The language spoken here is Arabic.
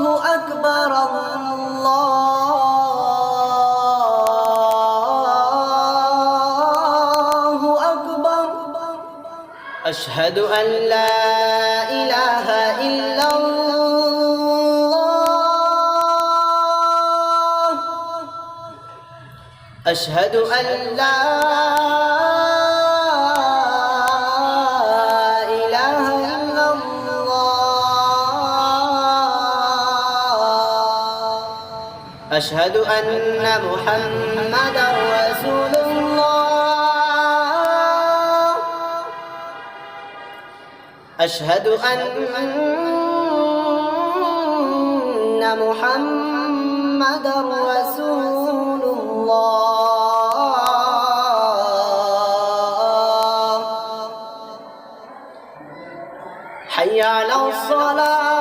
أكبر الله أكبر أشهد أن لا إله إلا الله أشهد أن لا إله إلا الله أشهد أن محمدا رسول الله أشهد أن محمدا رسول الله حي على الصلاة